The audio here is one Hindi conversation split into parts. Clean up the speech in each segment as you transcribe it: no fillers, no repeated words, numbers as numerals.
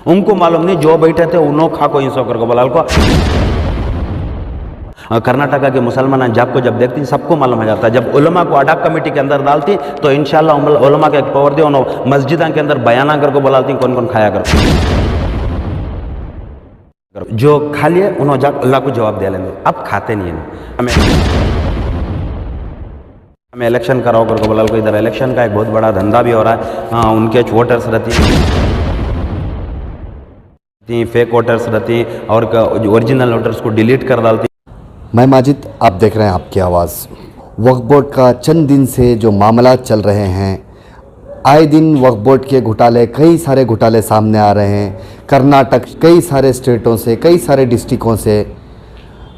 उनको मालूम नहीं, जो बैठे थे उन्होंने खा को इंसो करके बोला को। कर्नाटका के मुसलमान जब को जब देखती सबको मालूम हो जाता है। जब उलमा को अडाक कमेटी के अंदर डालती तो इंशाल्लाह उलमा के एक पावर दे, उन्होंने मस्जिद के अंदर बयाना करके बोलाती कौन कौन खाया कर, जो खा लिए उन्होंने जा अल्लाह को जवाब दे लेंगे। अब खाते नहीं है। हमें इलेक्शन कराओ करके बोला को, इधर इलेक्शन का एक बहुत बड़ा धंधा भी हो रहा है। हाँ, उनके वोटर्स रहती फेक वोटर्स रहती और ओरिजिनल वोटर्स को डिलीट कर डालती। मैं माजिद, आप देख रहे हैं आपकी आवाज़। वक्फ बोर्ड का चंद दिन से जो मामला चल रहे हैं, आए दिन वक्फ बोर्ड के घोटाले, कई सारे घोटाले सामने आ रहे हैं। कर्नाटक कई सारे स्टेटों से, कई सारे डिस्ट्रिक्टों से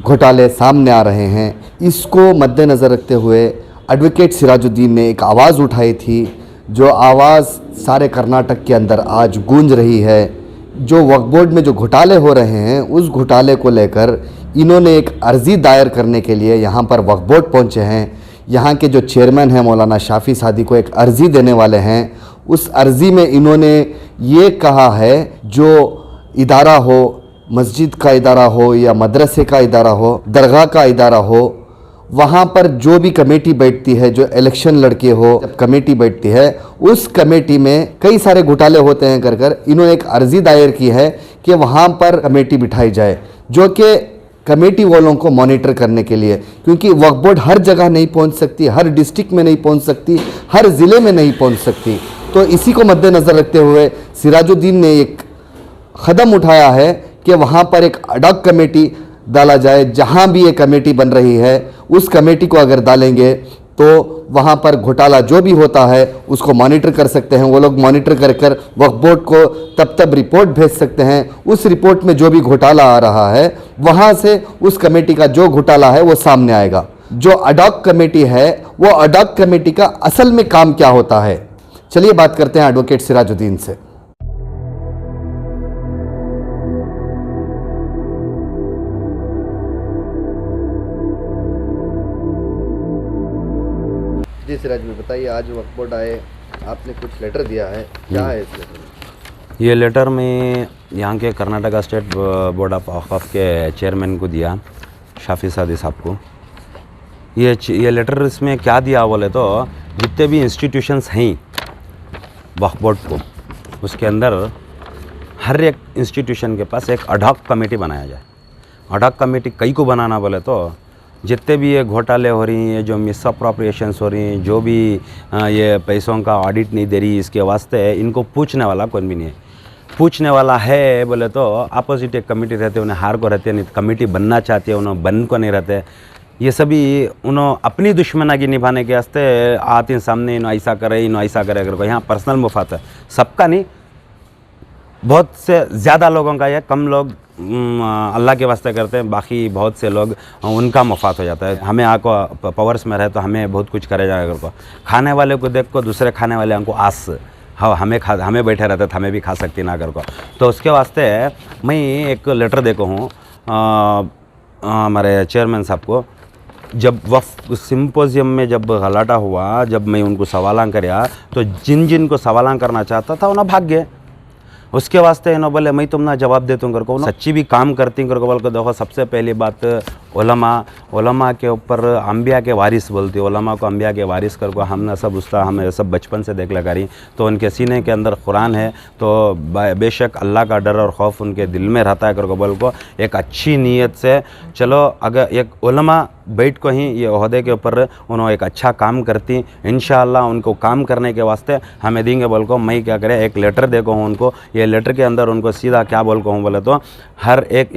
घोटाले सामने आ रहे हैं। इसको मद्देनज़र रखते हुए एडवोकेट सिराजुद्दीन ने एक आवाज़ उठाई थी, जो आवाज़ सारे कर्नाटक के अंदर आज गूंज रही है। जो वक्फ बोर्ड में जो घोटाले हो रहे हैं, उस घोटाले को लेकर इन्होंने एक अर्ज़ी दायर करने के लिए यहाँ पर वक्फ बोर्ड पहुँचे हैं। यहाँ के जो चेयरमैन हैं मौलाना शाफ़ी सादी को एक अर्ज़ी देने वाले हैं। उस अर्ज़ी में इन्होंने ये कहा है, जो इदारा हो, मस्जिद का इदारा हो या मदरसे का इदारा हो, दरगाह का इदारा हो, वहाँ पर जो भी कमेटी बैठती है, जो इलेक्शन लड़के हो जब कमेटी बैठती है, उस कमेटी में कई सारे घोटाले होते हैं कर इन्होंने एक अर्ज़ी दायर की है कि वहाँ पर कमेटी बिठाई जाए, जो कि कमेटी वालों को मॉनिटर करने के लिए, क्योंकि वक्फ बोर्ड हर जगह नहीं पहुँच सकती, हर डिस्ट्रिक्ट में नहीं पहुँच सकती, हर ज़िले में नहीं पहुँच सकती। तो इसी को मद्देनज़र रखते हुए सिराजुद्दीन ने एक कदम उठाया है कि वहाँ पर एक अडॉक कमेटी डाला जाए। जहाँ भी ये कमेटी बन रही है, उस कमेटी को अगर डालेंगे तो वहाँ पर घोटाला जो भी होता है उसको मॉनिटर कर सकते हैं। वो लोग मॉनिटर कर वक्फ बोर्ड को तब रिपोर्ट भेज सकते हैं। उस रिपोर्ट में जो भी घोटाला आ रहा है, वहाँ से उस कमेटी का जो घोटाला है वो सामने आएगा। जो अडॉक कमेटी है, वो अडॉक कमेटी का असल में काम क्या होता है, चलिए बात करते हैं एडवोकेट सिराजुद्दीन से। जी सिराज भाई, बताइए, आज वक्फ बोर्ड आए, आपने कुछ लेटर दिया है, क्या है इस लेटर में? ये लेटर में यहाँ के कर्नाटका स्टेट बोर्ड ऑफ औक़ाफ़ के चेयरमैन को दिया, शाफ़ी सादी साहब को। ये लेटर इसमें क्या दिया बोले तो, जितने भी इंस्टीट्यूशंस हैं वक्फ बोर्ड को, उसके अंदर हर एक इंस्टीट्यूशन के पास एक अडॉक कमेटी बनाया जाए। अडॉक कमेटी कई को बनाना बोले तो, जितने भी ये घोटाले हो रही हैं, जो मिस अप्रोप्रिएशंस हो रही हैं, जो भी ये पैसों का ऑडिट नहीं दे रही, इसके वास्ते इनको पूछने वाला कोई भी नहीं है। पूछने वाला है बोले तो अपोजिट एक कमेटी रहते, उन्हें हार को रहते, नहीं कमेटी बनना चाहती है, उन्हें बन को नहीं रहते। ये सभी उन्होंने अपनी दुश्मनागी निभाने के वास्ते आते सामने, इन्हों ऐसा करे, इन्हों ऐसा करे करके। यहाँ पर्सनल मुफात है, सबका नहीं, बहुत से ज़्यादा लोगों का है। कम लोग अल्लाह के वास्ते करते हैं, बाकी बहुत से लोग उनका मुफात हो जाता है। हमें आको पावर्स में रहे तो हमें बहुत कुछ करे जाएगा को। खाने वाले को देख को दूसरे खाने वाले हमको आस, हाँ हमें बैठे रहते तो हमें भी खा सकती ना कर को। तो उसके वास्ते मैं एक लेटर देखो हूँ हमारे चेयरमैन साहब को। जब वक्फ सिंपोजियम में जब गलाटा हुआ, जब मैं उनको सवाल कराया तो जिन को सवाल करना चाहता था उन्हें भाग गए। उसके वास्ते इन्होंने बोले मैं तुम ना जवाब दे तुम करको, सच्ची भी काम करती करको बोल को। देखो, सबसे पहली बात उलमा के ऊपर अम्बिया के वारिस बोलती, उलमा को अम्बिया के वारिस करको हमने सब उसका हमें सब बचपन से देख लगा रही। तो उनके सीने के अंदर कुरान है, तो बेशक अल्लाह का डर और खौफ उनके दिल में रहता है करको बोल को। एक अच्छी नीयत से चलो, अगर एक उलमा बैठ को ही ये ओहदे के ऊपर उन्होंने एक अच्छा काम करती, इंशाअल्लाह उनको काम करने के वास्ते हमें देंगे बोल को। मैं क्या करें, एक लेटर देखो हूँ उनको। ये लेटर के अंदर उनको सीधा क्या बोल को हूँ बोले तो, हर एक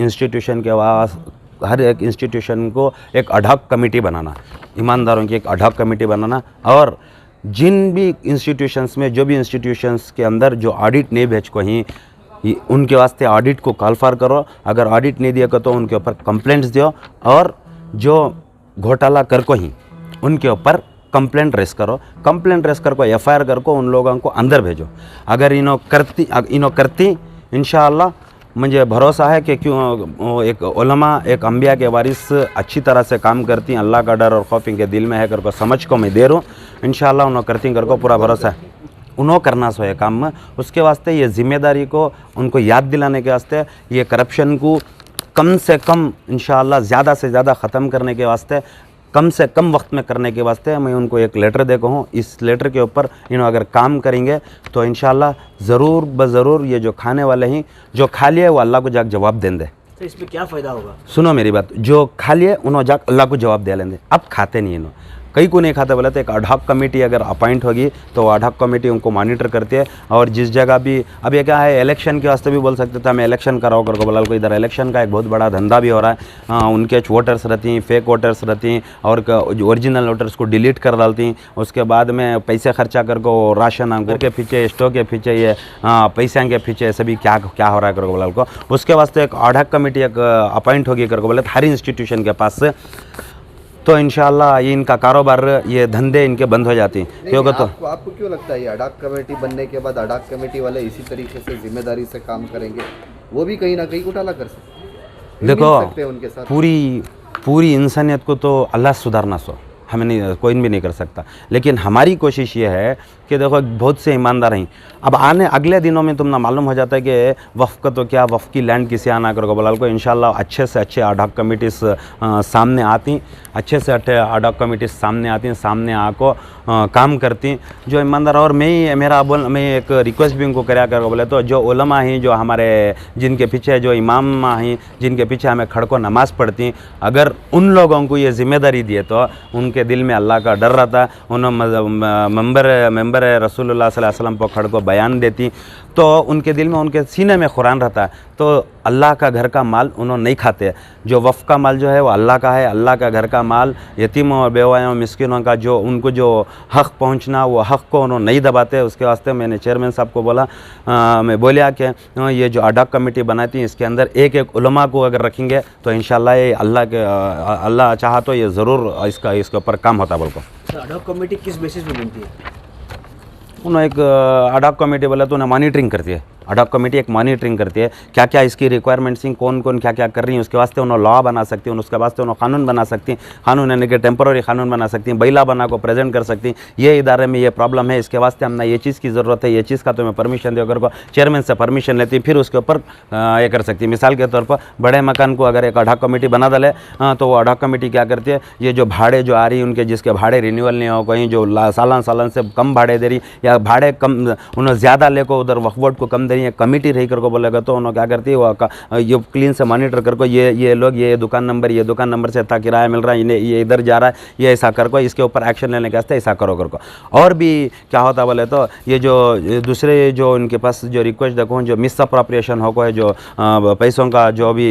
इंस्टीट्यूशन को एक अडॉक कमेटी बनाना, ईमानदारों की एक अडॉक कमेटी बनाना। और जिन भी इंस्टीट्यूशंस में, जो भी इंस्टीट्यूशंस के अंदर जो ऑडिट नहीं भेज को ही, उनके वास्ते ऑडिट को कॉल फॉर करो। अगर ऑडिट नहीं दिया तो उनके ऊपर कंप्लेंट्स दियो, और जो घोटाला कर को ही उनके ऊपर कंप्लेंट रेस करो। कंप्लेंट रेस कर को FIR कर को उन लोगों को अंदर भेजो। अगर इन्हों करती इंशाअल्लाह मुझे भरोसा है कि क्यों एक उलमा, एक अम्बिया के वारिस अच्छी तरह से काम करती, अल्लाह का डर और खौफ इनके दिल में है कर को समझ को मैं दे रहा हूँ। इंशाअल्लाह उन्होंने करती कर को पूरा भरोसा है। उन्हों करना सो है काम में, उसके वास्ते ये जिम्मेदारी को उनको याद दिलाने के वास्ते, ये करप्शन को कम से कम इंशाअल्लाह ज़्यादा से ज़्यादा ख़त्म करने के वास्ते, कम से कम वक्त में करने के वास्ते मैं उनको एक लेटर देता हूँ। इस लेटर के ऊपर अगर काम करेंगे तो इंशाअल्लाह ज़रूर ज़रूर ये जो खाने वाले हैं, जो खा लिए वो अल्लाह को जाके जवाब देंगे। तो इसमें क्या फ़ायदा होगा? सुनो मेरी बात, जो खा लिए उन्होंने जाके अल्लाह को जवाब दे लेंगे। अब खाते नहीं इन्हों, कई को नहीं खाते बोले तो एक अडॉक कमेटी अगर अपॉइंट होगी तो अडॉक कमेटी उनको मॉनिटर करती है। और जिस जगह भी अब ये क्या है, इलेक्शन के वास्ते भी बोल सकते थे हमें इलेक्शन कराओ करके बोला को, इधर इलेक्शन का एक बहुत बड़ा धंधा भी हो रहा है। उनके वोटर्स रहती हैं, फेक वोटर्स रहती हैं और ओरिजिनल वोटर्स को डिलीट कर डालती हैं। उसके बाद में पैसे खर्चा करके राशन घर के पीछे, स्टोव के पीछे, ये पैसे के पीछे सभी क्या क्या हो रहा है करके बोला को, उसके वास्ते एक अडॉक कमेटी एक अपॉइंट होगी करके बोले हर इंस्टीट्यूशन के पास से। तो इंशाअल्लाह ये इनका कारोबार, ये धंधे इनके बंद हो जाती हैं। क्योंकि तो आपको क्यों लगता है ये अडॉक कमेटी बनने के बाद अडॉक कमेटी वाले इसी तरीके से जिम्मेदारी से काम करेंगे, वो भी कहीं ना कहीं घोटाला कर सकते, देखो मिल सकते हैं उनके साथ? पूरी इंसानियत को तो अल्लाह सुधारना सो हमें नहीं, कोई भी नहीं कर सकता। लेकिन हमारी कोशिश ये है कि देखो बहुत से ईमानदार हैं। अब अगले दिनों में तुमने मालूम हो जाता है कि वफ़ का तो क्या, वफ़ की लैंड किसी आना करोगे बोला को, इंशाल्लाह अच्छे से अच्छे अडॉक कमेटीज़ सामने आती, अच्छे से अच्छे अडॉक कमेटीज़ सामने आती, सामने आको काम करती जो ईमानदार। और मैं एक रिक्वेस्ट भी उनको कराया करोगे बोले तो, जो उलमा हैं, जो हमारे जिनके पीछे जो इमाम हैं, जिनके पीछे हमें खड़को नमाज़ पढ़ती, अगर उन लोगों को ये जिम्मेदारी दिए तो उनके दिल में अल्लाह का डर रहता, उन्होंने मेंबर रसूलुल्लाह सल्लल्लाहु अलैहि वसल्लम को खड़को बयान देती, तो उनके दिल में, उनके सीने में कुरान रहता है। तो अल्लाह का घर का माल उन्होंने नहीं खाते। जो वफ़ का माल जो है वो अल्लाह का है, अल्लाह का घर का माल यतीमों और बेवाओं मिस्किनों का जो उनको जो हक़ पहुंचना, वो हक़ को उन्होंने नहीं दबाते। उसके वास्ते मैंने चेयरमैन साहब को बोला, मैं बोलिया कि ये जो अडॉक कमेटी बनाती है इसके अंदर एक एक उलमा को अगर रखेंगे तो इंशाअल्लाह ये अल्लाह चाहा तो ये ज़रूर इसके ऊपर काम होता। बोल को अडॉक कमेटी किस बेसिस पे बनती है? उन्होंने एक अडॉक कमेटी बोला तो उन्हें मॉनिटरिंग करती है। अडॉक कमेटी एक मॉनिटरिंग करती है क्या क्या इसकी रिक्वायरमेंट्स हैं, कौन कौन क्या क्या कर रही हैं, उसके वास्ते उन्होंने लॉ बना सकती हैं, उसके वास्ते उन्होंने कानून बना सकती हैं, कानून यानी कि टेम्पररी कानून बना सकती हैं, बैला बना को प्रेजेंट कर सकती हैं, ये इदारे में ये प्रॉब्लम है, इसके वास्ते हमने ये चीज़ की ज़रूरत है, ये चीज़ का तुम्हें परमिशन देकर को चेयरमैन से परमिशन लेती, फिर उसके ऊपर ये कर सकती है। मिसाल के तौर पर बड़े मकान को अगर एक अडॉक कमेटी बना डाले तो वो अडॉक कमेटी क्या करती है, ये जो भाड़े जो आ रही है उनके, जिसके भाड़े रिन्यूअल नहीं हो, कहीं जो सालन से कम भाड़े दे रही या भाड़े कम उन्होंने ज़्यादा लेको उधर वक्फ बोर्ड को कम दे रही है, कमेटी रही करको बोलेगा तो उन्होंने क्या करती है, वो ये क्लीन से मॉनिटर करको ये लोग ये दुकान नंबर से इतना किराया मिल रहा है, ये इधर जा रहा है, ये ऐसा करको, इसके ऊपर एक्शन लेने के वास्ते ऐसा करो करको। और भी क्या होता बोले तो ये जो दूसरे जो उनके पास जो रिक्वेस्ट देखो, जो मिस अप्रोप्रिएशन हो को है, जो पैसों का जो भी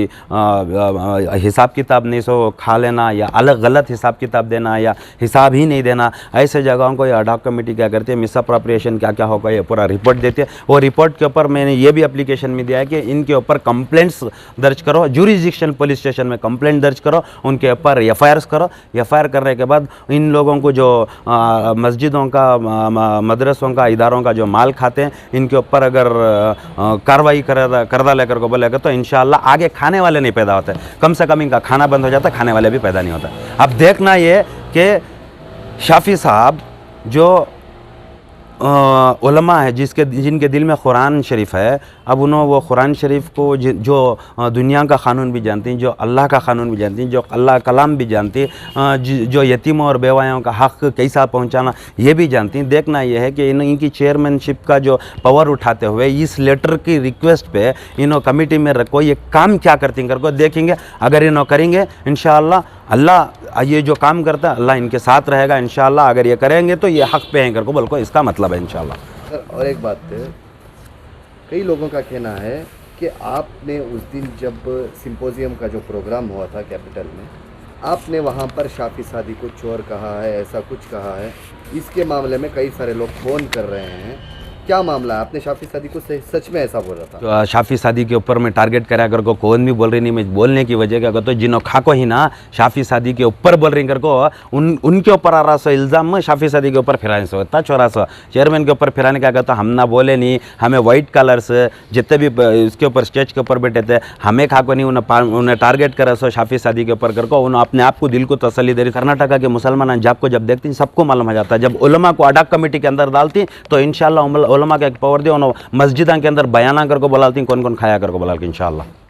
हिसाब किताब नहीं सो खा लेना या अलग गलत हिसाब किताब देना या हिसाब ही नहीं देना, ऐसे जगहों को ये अडॉक कमेटी क्या करती है, मिस अप्रोप्रिएशन क्या क्या होगा ये पूरा रिपोर्ट देती है। वो रिपोर्ट के ऊपर मैंने ये भी एप्लीकेशन में दिया है कि इनके ऊपर कंप्लेंट्स दर्ज करो, ज्यूरिसडिक्शन पुलिस स्टेशन में कंप्लेंट दर्ज करो, उनके ऊपर एफआईआर करो। एफआईआर करने के बाद इन लोगों को जो मस्जिदों का, मदरसों का, इदारों का जो माल खाते हैं, इनके ऊपर अगर कार्रवाई कर लेकर को बोलेगा तो इंशाअल्लाह आगे खाने वाले नहीं पैदा होते, कम से कम इनका खाना बंद हो जाता, खाने वाले भी पैदा नहीं होता। अब देखना ये कि शाफी साहब जो उलमा है जिनके दिल में कुरान शरीफ है, अब उन्होंने वो कुरान शरीफ को जो दुनिया का क़ानून भी जानती हैं, जो अल्लाह का क़ानून भी जानती हैं, जो अल्लाह कलाम भी जानती हैं, जो यतीमों और बेवायों का हक़ कैसा पहुंचाना ये भी जानती हैं। देखना ये है कि इनकी चेयरमैनशिप का जो पावर उठाते हुए इस लेटर की रिक्वेस्ट पे इन्हों कमेटी में रखो, ये काम क्या करती करको देखेंगे। अगर इन्हों करेंगे इंशाअल्लाह अल्लाह ये जो काम करता है अल्लाह इनके साथ रहेगा इंशाअल्लाह। अगर ये करेंगे तो ये हक़ पे हैं करको बोल को इसका मतलब है इंशाअल्लाह। सर और एक बात है, कई लोगों का कहना है कि आपने उस दिन जब सिंपोजियम का जो प्रोग्राम हुआ था कैपिटल में, आपने वहाँ पर शाफी सादी को चोर कहा है, ऐसा कुछ कहा है। इसके मामले में कई सारे लोग फ़ोन कर रहे हैं, क्या मामला है? आपने शाफी सादी को सच में ऐसा बोला था? शाफी सादी के ऊपर मैं टारगेट करा कर को कौन भी बोल रही नहीं, मैं बोलने की वजह क्या तो जिनो खा को ही ना शाफी सादी के ऊपर बोल रही कर को उनके ऊपर आ रहा सो इल्ज़ाम में शाफी सादी के ऊपर फिराने से होता छोरा सो चेयरमैन के ऊपर फिराने क्या कहता हम ना बोले नहीं, हमें वाइट कलर्स जितने भी उसके ऊपर स्टेज के ऊपर बैठे थे हमें खा को नहीं, उन्हें टारगेट करा सो शाफी सादी के ऊपर कर को उन्होंने अपने आप को दिल को तसल्ली दे रही। कर्नाटका के मुसलमान जब को जब देखती हैं सबको मालूम हो जाता है, जब उलमा को अडाक कमेटी के अंदर डालती तो इंशाल्लाह उलमा का एक पावर दे, मस्जिद के अंदर बयाना करके बुलाती कौन कौन खाया करके बुला के इंशाल्लाह।